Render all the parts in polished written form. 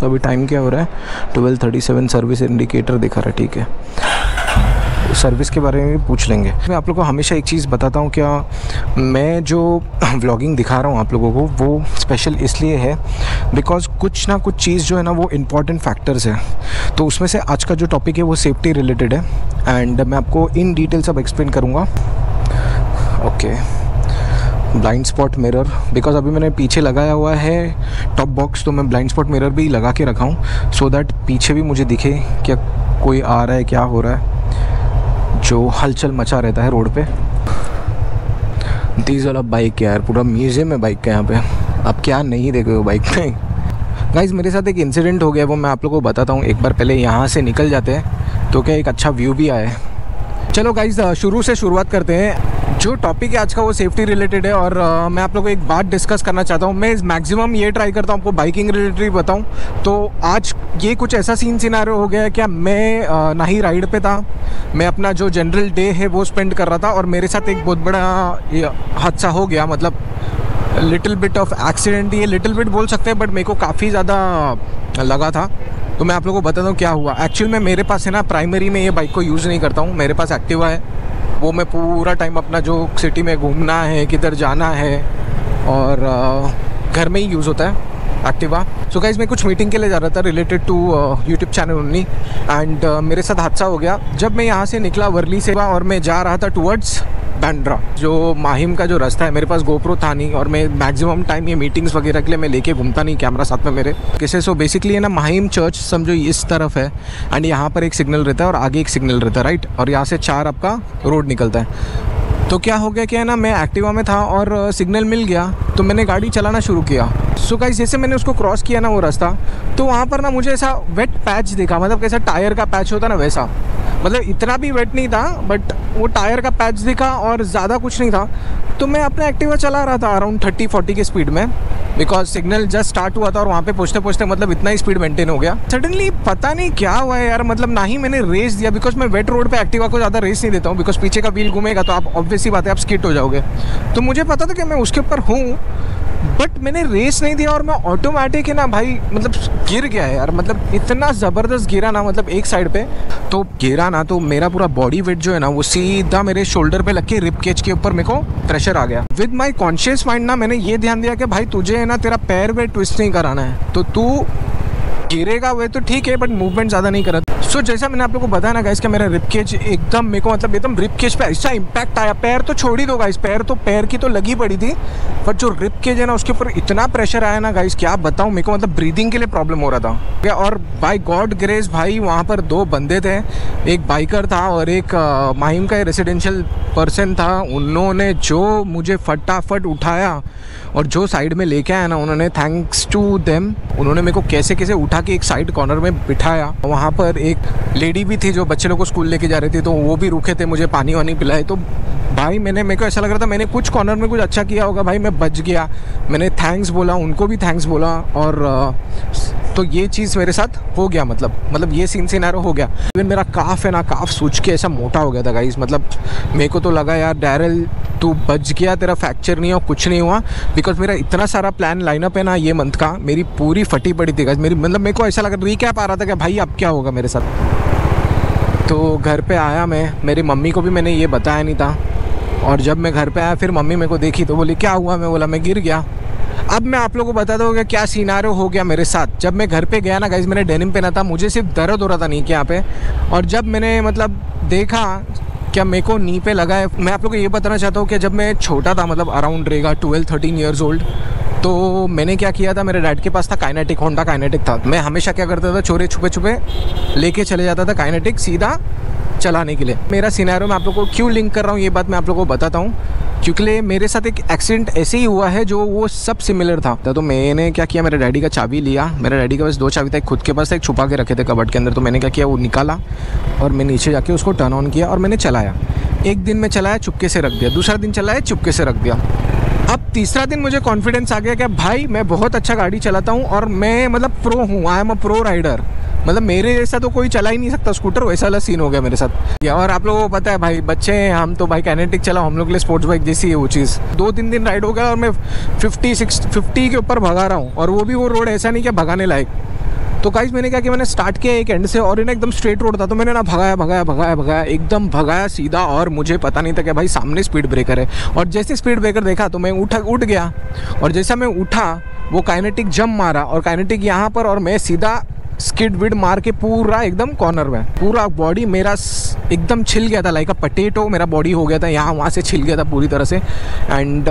तो अभी टाइम क्या हो रहा है 12:37, सर्विस इंडिकेटर दिखा रहा है, ठीक है। सर्विस के बारे में भी पूछ लेंगे। मैं आप लोगों को हमेशा एक चीज़ बताता हूँ, क्या मैं जो व्लॉगिंग दिखा रहा हूँ आप लोगों को वो स्पेशल इसलिए है बिकॉज़ कुछ ना कुछ चीज़ जो है ना वो इम्पॉर्टेंट फैक्टर्स है। तो उसमें से आज का जो टॉपिक है वो सेफ्टी रिलेटेड है एंड मैं आपको इन डिटेल सब एक्सप्लेन करूँगा। Okay, blind spot mirror, because अभी मैंने पीछे लगाया हुआ है टॉप बॉक्स, तो मैं ब्लाइंड स्पॉट मिरर भी लगा के रखा हूँ सो दैट पीछे भी मुझे दिखे क्या कोई आ रहा है, क्या हो रहा है, जो हलचल मचा रहता है रोड पे। डीजल वाला बाइक यार, पूरा म्यूजियम है बाइक का यहाँ पे, आप क्या नहीं देखे हो बाइक में। गाइज मेरे साथ एक इंसिडेंट हो गया, वो मैं आप लोगों को बताता हूँ। एक बार पहले यहाँ से निकल जाते हैं तो क्या एक अच्छा व्यू भी आए। चलो गाइज शुरू से शुरुआत करते हैं। जो टॉपिक है आज का वो सेफ्टी रिलेटेड है और मैं आप लोगों को एक बात डिस्कस करना चाहता हूँ। मैं मैक्सिमम ये ट्राई करता हूँ आपको बाइकिंग रिलेटेड बताऊँ। तो आज ये कुछ ऐसा सिनेरियो हो गया है, क्या मैं ना ही राइड पे था, मैं अपना जो जनरल डे है वो स्पेंड कर रहा था और मेरे साथ एक बहुत बड़ा हादसा हो गया। मतलब लिटिल बिट ऑफ एक्सीडेंट, ये लिटिल बिट बोल सकते हैं बट मेरे को काफ़ी ज़्यादा लगा था। तो मैं आप लोगों को बताता हूँ क्या हुआ। एक्चुअल में मेरे पास है ना, प्राइमरी में ये बाइक को यूज़ नहीं करता हूँ, मेरे पास एक्टिवा है। वो मैं पूरा टाइम अपना जो सिटी में घूमना है, किधर जाना है और घर में ही यूज़ होता है एक्टिवा। सो गाइस मैं कुछ मीटिंग के लिए जा रहा था related to YouTube channel only and मेरे साथ हादसा हो गया। जब मैं यहाँ से निकला वर्ली से और मैं जा रहा था टुवर्ड्स बांद्रा, जो माहिम का जो रास्ता है, मेरे पास गोप्रो था नहीं और मैं मैक्सिमम टाइम ये मीटिंग्स वगैरह के लिए मैं लेके घूमता नहीं कैमरा साथ में मेरे किसे। सो बेसिकली है ना, माहिम चर्च समझो इस तरफ है एंड यहाँ पर एक सिग्नल रहता है और आगे एक सिग्नल रहता है, राइट, और यहाँ से 4 आपका रोड निकलता है। तो क्या हो गया, क्या है ना, मैं एक्टिवा में था और सिग्नल मिल गया तो मैंने गाड़ी चलाना शुरू किया। सो गाइस जैसे मैंने उसको क्रॉस किया ना वो रास्ता, तो वहाँ पर ना मुझे ऐसा वेट पैच दिखा, मतलब कैसा टायर का पैच होता ना वैसा, मतलब इतना भी वेट नहीं था बट वो टायर का पैच दिखा और ज़्यादा कुछ नहीं था। तो मैं अपना एक्टिवा चला रहा था अराउंड 30-40 की स्पीड में, बिकॉज सिग्नल जस्ट स्टार्ट हुआ था और वहाँ पे पहुँचते पहुँचते मतलब इतना ही स्पीड मेंटेन हो गया। सडनली पता नहीं क्या हुआ है यार, मतलब ना ही मैंने रेस दिया, बिकॉज मैं वेट रोड पे एक्टिवा को ज़्यादा रेस नहीं देता हूँ, बिकॉज पीछे का व्हील घूमेगा तो आप ऑब्वियसली बात है आप स्किट हो जाओगे। तो मुझे पता था कि मैं उसके ऊपर हूँ बट मैंने रेस नहीं दिया और मैं ऑटोमेटिक है ना भाई, मतलब गिर गया है यार, मतलब इतना ज़बरदस्त गिरा ना, मतलब एक साइड पे तो गिरा ना, तो मेरा पूरा बॉडी वेट जो है ना वो सीधा मेरे शोल्डर पे लग के रिब केज के ऊपर मेरे को प्रेशर आ गया। विद माई कॉन्शियस माइंड ना मैंने ये ध्यान दिया कि भाई तुझे है ना तेरा पैर वे ट्विस्ट नहीं कराना है, तो तू गिरेगा वे तो ठीक है बट मूवमेंट ज़्यादा नहीं करा। सो जैसा मैंने आप लोगों को बताया ना गाइस, का मेरा रिब केज एकदम मेरे को मतलब एकदम रिब केज पे ऐसा इम्पैक्ट आया। पैर तो छोड़ ही दो गाइस, पैर की तो लगी पड़ी थी बट जो रिब केज है ना उसके ऊपर इतना प्रेशर आया ना गाइस, क्या बताऊँ मेरे को, मतलब ब्रीदिंग के लिए प्रॉब्लम हो रहा था। और बाय गॉड ग्रेस भाई वहाँ पर 2 बंदे थे, एक बाइकर था और एक माहिम का रेसिडेंशियल पर्सन था। उन्होंने जो मुझे फटाफट उठाया और जो साइड में लेके आया ना उन्होंने, थैंक्स टू देम, उन्होंने मेरे को कैसे कैसे उठा के एक साइड कॉर्नर में बिठाया। वहाँ पर एक लेडी भी थी जो बच्चे लोग को स्कूल लेके जा रही थी, तो वो भी रुके थे, मुझे पानी वानी पिलाए। तो भाई मेरे को ऐसा लग रहा था मैंने कुछ कॉर्नर में कुछ अच्छा किया होगा, भाई मैं बच गया। मैंने थैंक्स बोला, उनको भी थैंक्स बोला और तो ये चीज़ मेरे साथ हो गया, मतलब ये सिनेरियो हो गया। इवन मेरा काफ है ना, काफ सूज के ऐसा मोटा हो गया था गाइस, मतलब मेरे को तो लगा यार डैरल तू बच गया, तेरा फ्रैक्चर नहीं हुआ, कुछ नहीं हुआ, बिकॉज मेरा इतना सारा प्लान लाइनअप है ना ये मंथ का, मेरी पूरी फटी पड़ी थी गाइस मेरी, मतलब मेरे को ऐसा लगा रिकैप आ रहा था कि भाई अब क्या होगा मेरे साथ। तो घर पे आया मैं, मेरी मम्मी को भी मैंने ये बताया नहीं था और जब मैं घर पे आया फिर मम्मी मेरे को देखी तो बोली क्या हुआ, मैं बोला मैं गिर गया। अब मैं आप लोगों को बता दूँ कि क्या सिनेरियो हो गया मेरे साथ। जब मैं घर पे गया ना गाइस, मैंने डेनिम पहना था, मुझे सिर्फ दर्द हो रहा था नी के यहाँ पे, और जब मैंने मतलब देखा क्या मेरे को नी पे लगा है। मैं आप लोगों को ये बताना चाहता हूँ कि जब मैं छोटा था, मतलब अराउंड रहेगा 12-13 ईयर्स ओल्ड, तो मैंने क्या किया था, मेरे डैड के पास था काइनेटिक, होंडा काइनेटिक था। मैं हमेशा क्या करता था, चोरी छुपे छुपे लेके चले जाता था काइनेटिक सीधा चलाने के लिए। मेरा सिनेरियो मैं आप लोगों को क्यों लिंक कर रहा हूँ ये बात मैं आप लोगों को बताता हूँ, क्योंकि मेरे साथ एक एक्सीडेंट ऐसे ही हुआ है जो वो सब सिमिलर था। तो मैंने क्या किया, मेरे डैडी का चाबी लिया, मेरे डैडी के पास 2 चाबी था, एक खुद के पास था, एक छुपा के रखे थे कबर्ड के अंदर। तो मैंने क्या किया, वो निकाला और मैं नीचे जाके उसको टर्न ऑन किया और मैंने चलाया। एक दिन में चलाया, चुपके से रख दिया, दूसरा दिन चलाया, चुपके से रख दिया। अब तीसरा दिन मुझे कॉन्फिडेंस आ गया कि भाई मैं बहुत अच्छा गाड़ी चलाता हूँ और मैं मतलब प्रो हूँ, I am a pro rider, मतलब मेरे जैसा तो कोई चला ही नहीं सकता स्कूटर, वैसा वाला सीन हो गया मेरे साथ। और आप लोगों को पता है भाई बच्चे हैं हम, तो भाई काइनेटिक चलाओ, हम लोग के लिए स्पोर्ट्स बाइक जैसी है वो चीज़। 2-3 दिन राइड हो गया और मैं 50 के ऊपर भगा रहा हूँ, और वो भी वो रोड ऐसा नहीं कि भगाने लायक, तो गाइस मैंने क्या किया, मैंने स्टार्ट किया एक एंड से और ये ना एकदम स्ट्रेट रोड था, तो मैंने ना भगाया एकदम भगाया सीधा, और मुझे पता नहीं था कि भाई सामने स्पीड ब्रेकर है। और जैसे स्पीड ब्रेकर देखा तो मैं उठ गया, और जैसा मैं उठा वो काइनेटिक जंप मारा, और काइनेटिक यहाँ पर, और मैं सीधा स्किड विड मार के पूरा एकदम कॉर्नर में, पूरा बॉडी मेरा एकदम छिल गया था, लाइक अ पटेटो मेरा बॉडी हो गया था, यहाँ वहाँ से छिल गया था पूरी तरह से। And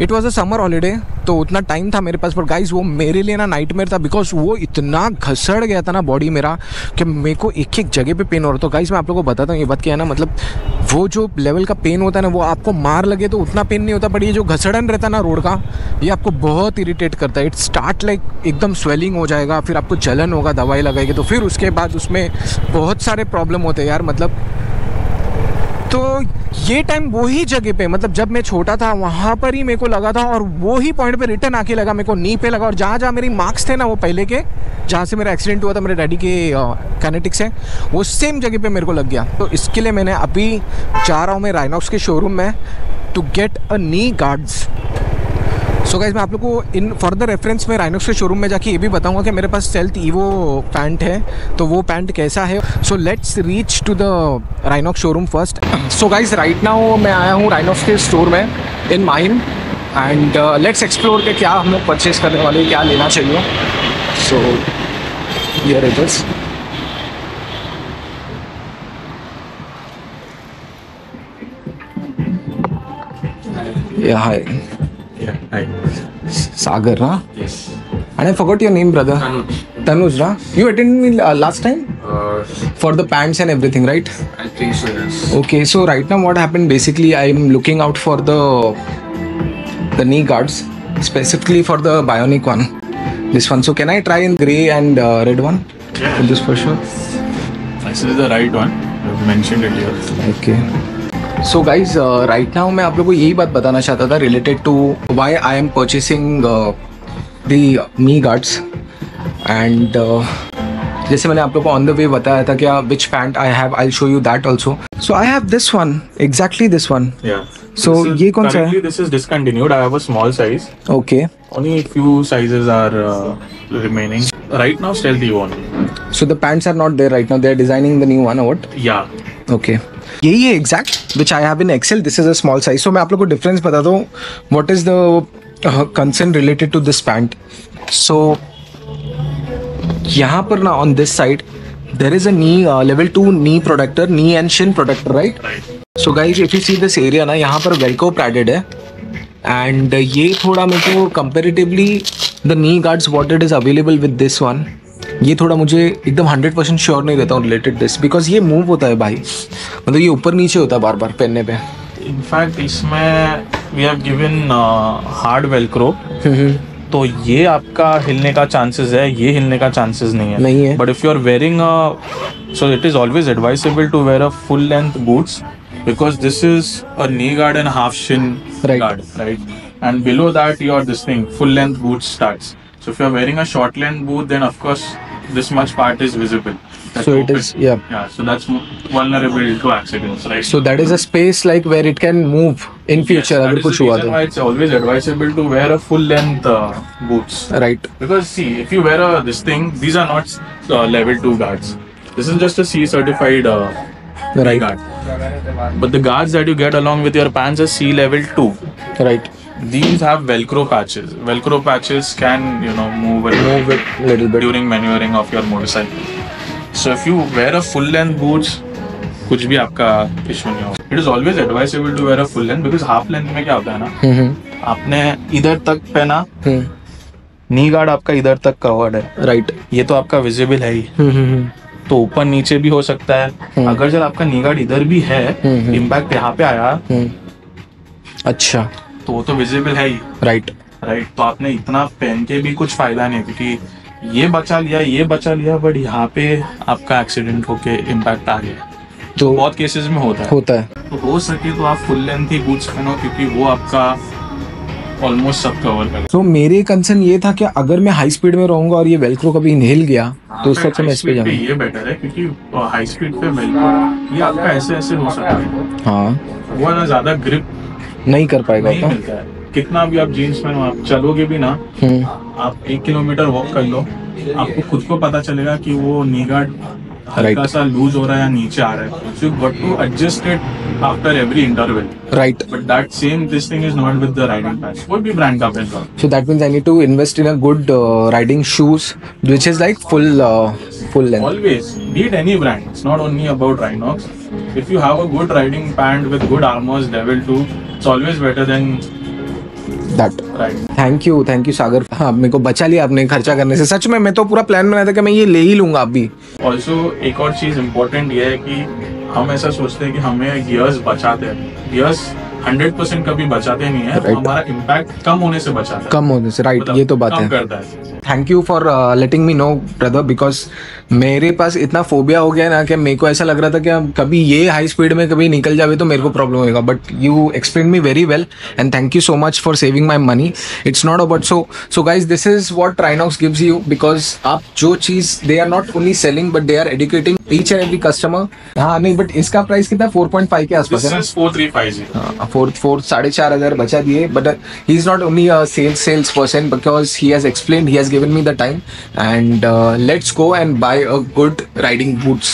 it was a summer holiday, तो उतना टाइम था मेरे पास, पर गाइस वो मेरे लिए ना नाइटमेयर था, बिकॉज वो इतना घसड़ गया था ना बॉडी मेरा कि मेरे को एक एक जगह पे पेन हो रहा था। तो गाइस मैं आप लोगों को बताता हूँ ये बात क्या है ना, मतलब वो जो लेवल का पेन होता है ना, वो आपको मार लगे तो उतना पेन नहीं होता, बट ये जो घसड़न रहता है ना रोड का, ये आपको बहुत इरिटेट करता है। इट स्टार्ट लाइक एकदम स्वेलिंग हो जाएगा, फिर आपको जलन होगा, दवाई लगाएगी, तो फिर उसके बाद उसमें बहुत सारे प्रॉब्लम होते हैं यार, मतलब। तो ये टाइम वही जगह पे, मतलब जब मैं छोटा था वहाँ पर ही मेरे को लगा था, और वो ही पॉइंट पे रिटर्न आके लगा, मेरे को नी पे लगा, और जहाँ जहाँ मेरी मार्क्स थे ना वो पहले के, जहाँ से मेरा एक्सीडेंट हुआ था मेरे डैडी के काइनेटिक से, वो सेम जगह पे मेरे को लग गया। तो इसके लिए मैंने अभी जा रहा हूँ मैं राइनॉक्स के शोरूम में to get a knee guards. So guys मैं आप लोग को इन फर्दर रेफरेंस में राइनॉक्स के शोरूम में जाके ये भी बताऊंगा कि मेरे पास स्टेल्थ ईवो पैंट है, तो वो पैंट कैसा है। So let's reach to the Rynox showroom first. So guys right now मैं आया हूँ राइनॉक्स के स्टोर में इन माइन, एंड लेट्स एक्सप्लोर के क्या हम लोग परचेज करने वाले, क्या लेना चाहिए। So here it is. Hi Yeah, hi. Sagar, huh? Yes. And I forgot your name, brother. Tanuj, huh? You attended me last time? For the pants and everything, right? I think so, yes. Okay, so right now what happened, basically I'm looking out for the knee guards, specifically for the bionic one. This one. So can I try in grey and red one? Yeah. This for sure. This is the right one. I've mentioned it here. Okay. So guys right now मैं आप लोगों को यही बात बताना चाहता था related to why I am purchasing the knee guards, and जैसे मैंने आप लोगों को ऑन द वे बताया था क्या which pant I have, I show you that also. So I have this one, exactly this one. So ये कौन सा है? This is discontinued. I have a small size. Okay. Only a few sizes are remaining. Right now, still the one. So the pants are not there right now. They are designing the new one or what? Yeah. Okay. यही है exact which I have in Excel, this is a small size. So मैं आप लोग को difference बता दूँ what is the concern related to this pant. So यहाँ पर ना on this side there is a knee level 2 knee protector, knee and shin protector, right? So guys if you see this area ना, यहाँ पर Velcro padded है, and ये थोड़ा मेरे को comparatively the knee guards what it is available with this one, ये थोड़ा मुझे एकदम 100% श्योर नहीं रहता हूँ रिलेटेड दिस, बिकॉज ये मूव होता है भाई, मतलब ये ऊपर नीचे होता है बार बार पहनने पे। इनफैक्ट इसमें we have given hard Velcro, तो ये आपका हिलने का चांसेस है, ये हिलने का चांसेस नहीं है। But if you are wearing so it is always advisable to wear a full length boots, because this is a knee guard and half shin guard, right? And below that your this thing full length boot starts. So if you are wearing a short length boot, then of course this much part is visible. That's so open. it is, yeah. Yeah, so that's vulnerable to accidents, right? So that is a space like where it can move in future. Yes, that is the reason why it's always advisable to wear a full length boots. Right. Because see, if you wear this thing, these are not level 2 guards. This is just a C certified right guard. But the guards that you get along with your pants are C level 2. Right. These have Velcro patches. Velcro patches can, you know, move a little bit during maneuvering of your motorcycle. So if you wear a full length boots, कुछ भी आपका issue नहीं होगा. It is always advisable to wear a full length because half length में क्या होता है ना, आपने इधर तक पहना, नी गार्ड आपका इधर तक कवर्ड है, राइट? ये तो आपका विजिबल है ही, तो ऊपर नीचे भी हो सकता है। अगर जब आपका नी गार्ड इधर भी है, इम्पैक्ट यहाँ पे आया, अच्छा, तो वो तो विजिबल है ही, राइट? तो आपने इतना पहन के भी कुछ फायदा नहीं, क्योंकि ये बचा लिया बट यहाँ पे आपका एक्सीडेंट होके इम्पैक्ट आ गया। तो बहुत केसेस में होता है। तो हो सके तो आप फुल लेंथ ही बूट्स पहनो, क्योंकि वो आपका ऑलमोस्ट सब कवर कर। तो मेरे कंसर्न ये था कि अगर मैं हाई स्पीड में रहूंगा और ये वेल्क्रो कभी हिल गया तो उस सबसे मैं इस पे जाऊंगा। ये बेटर है, क्योंकि हाई स्पीड पे वेल्क्रो ये आपका ऐसे हो सकता है, हाँ, वो ना ज्यादा ग्रिप नहीं कर पाएगा, नहीं मिलता है। कितना भी आप जीन्स पहनो, आप चलोगे भी ना, आप 1 किलोमीटर वॉक कर लो, आपको खुद को पता चलेगा कि वो नी गार्ड हल्का सा लूज हो रहा है या नीचे आ रहा है. So you got to adjust it after every interval. Right. But this thing is not with the riding patch. कोई भी brand का patch हो. So that means I need to invest in a good riding shoes, which is like full length. Always. Be it any brand. It's not only about Rhinox. If you have a good riding pant with good armors, level 2, it's always better than that. Right. Thank you Sagar. हाँ, मेरे को बचा लिया आपने खर्चा करने से. सच में मैं तो पूरा प्लान बनाया था कि मैं ये ले ही लूंगा अभी. ऑल्सो एक और चीज इम्पोर्टेंट ये है कि हम ऐसा सोचते हैं कि हमें गियर्स बचाते हैं. गियर्स 100% कभी बचाते नहीं है. right. हमारा इम्पैक्ट कम होने से बचाता है. कम होने से. राइट. ये तो बात है. Thank you for letting me know brother, because मेरे पास इतना फोबिया हो गया ना कि मेरे को ऐसा लग रहा था कि कभी ये हाई स्पीड में कभी निकल जाए तो मेरे को प्रॉब्लम होगा. But you explain me very well and thank you so much for saving my money. It's not about so guys this is what Rhinox gives you, because आप जो चीज़ they are not only selling but they are educating each and every customer. हाँ नहीं, but इसका price कितना 4.5 के आसपास है. 4,500 बचा दिए. But he is not only a sales person, because he has explained, he has given me the time, and let's go and buy a good riding boots.